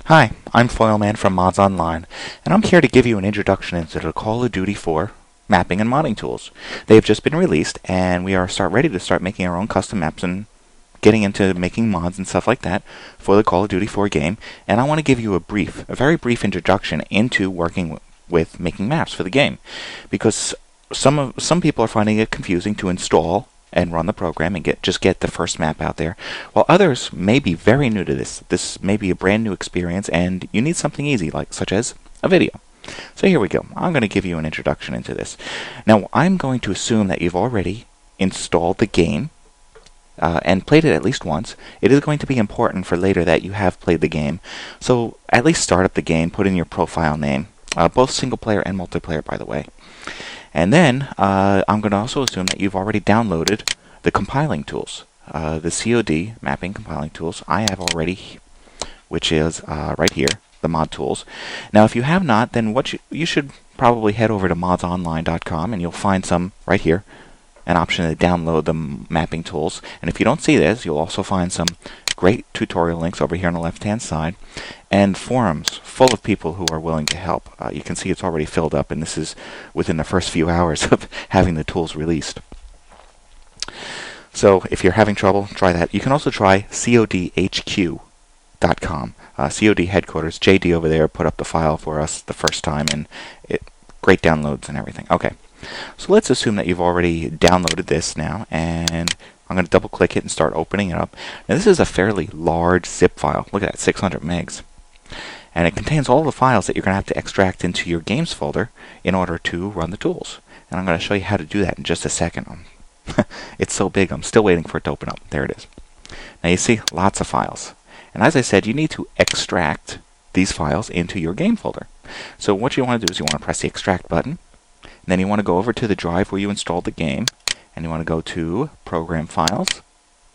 Hi, I'm Foilman from Mods Online, and I'm here to give you an introduction into the Call of Duty 4 mapping and modding tools. They have just been released, and we are ready to start making our own custom maps and getting into making mods and stuff like that for the Call of Duty 4 game. And I want to give you a very brief introduction into working with making maps for the game, because some people are finding it confusing to install and run the program and get the first map out there, while others may be very new to this. This may be a brand new experience, and you need something easy, such as a video. So here we go. I'm going to give you an introduction into this. Now, I'm going to assume that you've already installed the game and played it at least once. It is going to be important for later that you have played the game. So at least start up the game, put in your profile name, both single player and multiplayer, by the way. And then I'm going to also assume that you've already downloaded the compiling tools, the CoD mapping compiling tools. I have already, which is right here, the mod tools. Now, if you have not, then you should probably head over to modsonline.com, and you'll find some right here, an option to download the mapping tools. And if you don't see this, you'll also find some great tutorial links over here on the left-hand side, and forums full of people who are willing to help. You can see it's already filled up, and this is within the first few hours of having the tools released. So if you're having trouble, try that. You can also try codhq.com. COD headquarters, JD over there put up the file for us the first time, and great downloads and everything. Okay, so let's assume that you've already downloaded this now, and I'm going to double click it and start opening it up. Now, this is a fairly large zip file. Look at that, 600 megs. And it contains all the files that you're going to have to extract into your games folder in order to run the tools. And I'm going to show you how to do that in just a second. It's so big, I'm still waiting for it to open up. There it is. Now you see, lots of files. And as I said, you need to extract these files into your game folder. So what you want to do is you want to press the extract button. And then you want to go over to the drive where you installed the game. And you want to go to Program Files,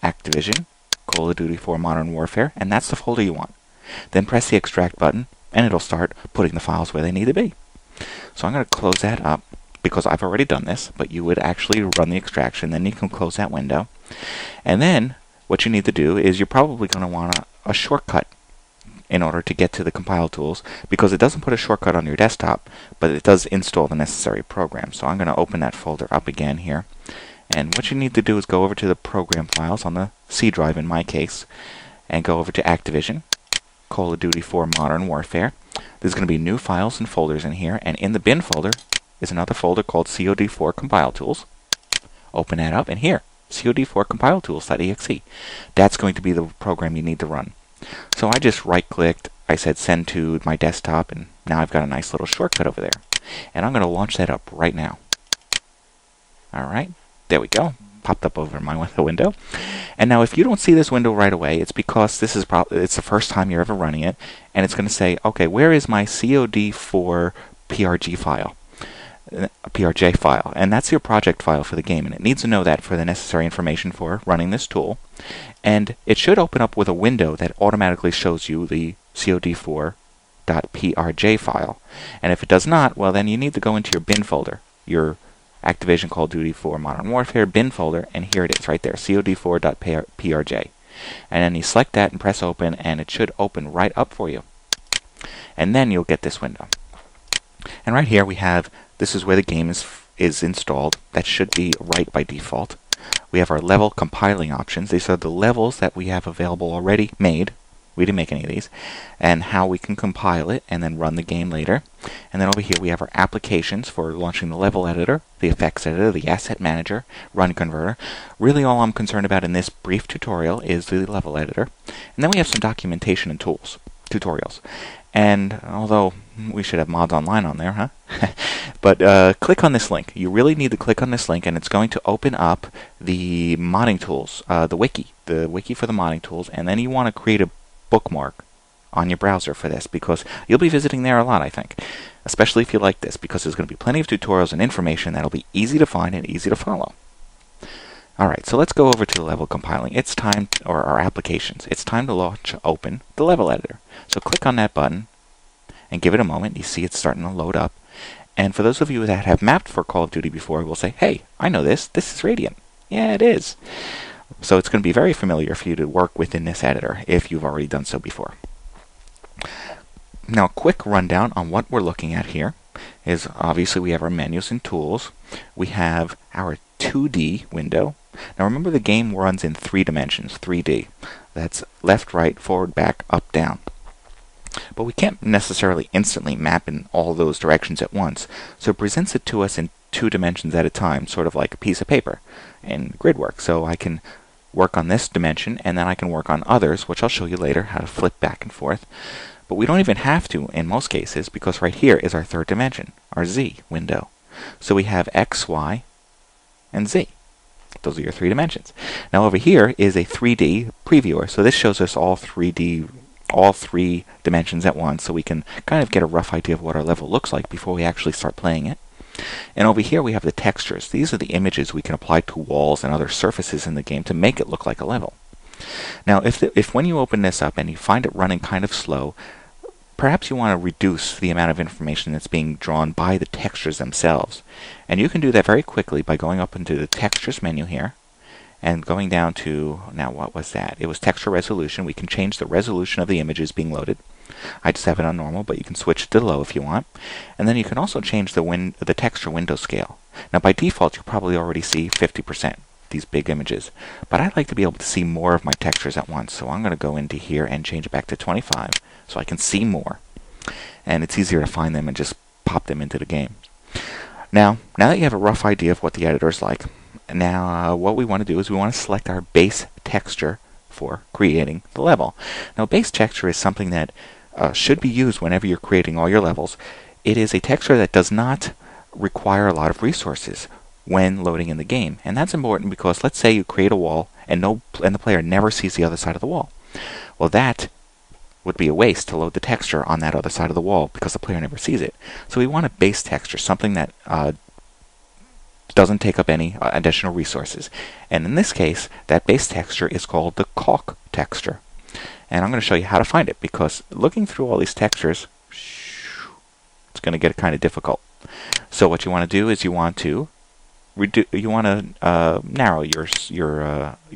Activision, Call of Duty 4 Modern Warfare, and that's the folder you want. Then press the extract button, and it'll start putting the files where they need to be. So I'm going to close that up, because I've already done this, but you would actually run the extraction, then you can close that window. And then what you need to do is you're probably going to want a shortcut in order to get to the compile tools, because it doesn't put a shortcut on your desktop, but it does install the necessary program. So I'm going to open that folder up again here. And what you need to do is go over to the program files on the C drive in my case, and go over to Activision, Call of Duty 4 Modern Warfare. There's going to be new files and folders in here, and in the bin folder is another folder called CoD4 Compile Tools. Open that up, and here, CoD4 Compile Tools.exe. That's going to be the program you need to run. So I just right-clicked, I said send to my desktop, and now I've got a nice little shortcut over there. And I'm going to launch that up right now. Alright. There we go. Popped up over my window. And now if you don't see this window right away, it's because this is it's the first time you're ever running it, and it's going to say, okay, where is my COD4 PRG file? A PRJ file, and that's your project file for the game, and it needs to know that for the necessary information for running this tool. And it should open up with a window that automatically shows you the COD4.PRJ file. And if it does not, well, then you need to go into your bin folder, your Activision Call of Duty 4 Modern Warfare bin folder, and here it is right there, COD4.PRJ. And then you select that and press open, and it should open right up for you. And then you'll get this window. And right here we have, this is where the game is installed. That should be right by default. We have our level compiling options. These are the levels that we have available already made. We didn't make any of these. And how we can compile it and then run the game later. And then over here we have our applications for launching the level editor, the effects editor, the asset manager, run converter. Really all I'm concerned about in this brief tutorial is the level editor. And then we have some documentation and tutorials. And although we should have Mods Online on there, huh? But click on this link. You really need to click on this link, and it's going to open up the modding tools, the wiki for the modding tools. And then you want to create a bookmark on your browser for this, because you'll be visiting there a lot, I think, especially if you like this, because there's going to be plenty of tutorials and information that'll be easy to find and easy to follow. Alright, so let's go over to the level compiling. It's time, or our applications. It's time to open the level editor. So click on that button and give it a moment. You see it's starting to load up. And for those of you that have mapped for Call of Duty before, will say, hey, I know this. This is Radiant. Yeah, it is. So it's going to be very familiar for you to work within this editor if you've already done so before. Now, a quick rundown on what we're looking at here is obviously we have our menus and tools. We have our 2D window. Now remember, the game runs in 3 dimensions, 3D. That's left, right, forward, back, up, down. But we can't necessarily instantly map in all those directions at once, so it presents it to us in 2 dimensions at a time, sort of like a piece of paper in grid work. So I can work on this dimension, and then I can work on others, which I'll show you later how to flip back and forth. But we don't even have to in most cases, because right here is our 3rd dimension, our Z window. So we have X, Y, and Z. Those are your 3 dimensions. Now over here is a 3D previewer. So this shows us all 3 dimensions at once, so we can kind of get a rough idea of what our level looks like before we actually start playing it. And over here we have the textures. These are the images we can apply to walls and other surfaces in the game to make it look like a level. Now if when you open this up and you find it running kind of slow, perhaps you want to reduce the amount of information that's being drawn by the textures themselves. And you can do that very quickly by going up into the Textures menu here and going down to, now what was that? It was Texture Resolution. We can change the resolution of the images being loaded. I just have it on normal, but you can switch it to low if you want. And then you can also change the texture window scale. Now by default, you probably already see 50%, these big images. But I'd like to be able to see more of my textures at once, so I'm going to go into here and change it back to 25 so I can see more. And it's easier to find them and just pop them into the game. Now that you have a rough idea of what the editor is like, now what we want to do is we want to select our base texture for creating the level. Now base texture is something that should be used whenever you're creating all your levels. It is a texture that does not require a lot of resources when loading in the game. And that's important because let's say you create a wall and the player never sees the other side of the wall. Well, that would be a waste to load the texture on that other side of the wall because the player never sees it. So we want a base texture, something that doesn't take up any additional resources. And in this case, that base texture is called the caulk texture. And I'm going to show you how to find it, because looking through all these textures, it's going to get kind of difficult. So what you want to do is you want to narrow your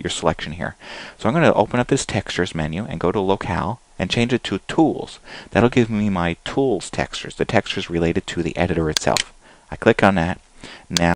selection here. So I'm going to open up this Textures menu and go to Locale and change it to Tools. That'll give me my Tools textures, the textures related to the editor itself. I click on that. Now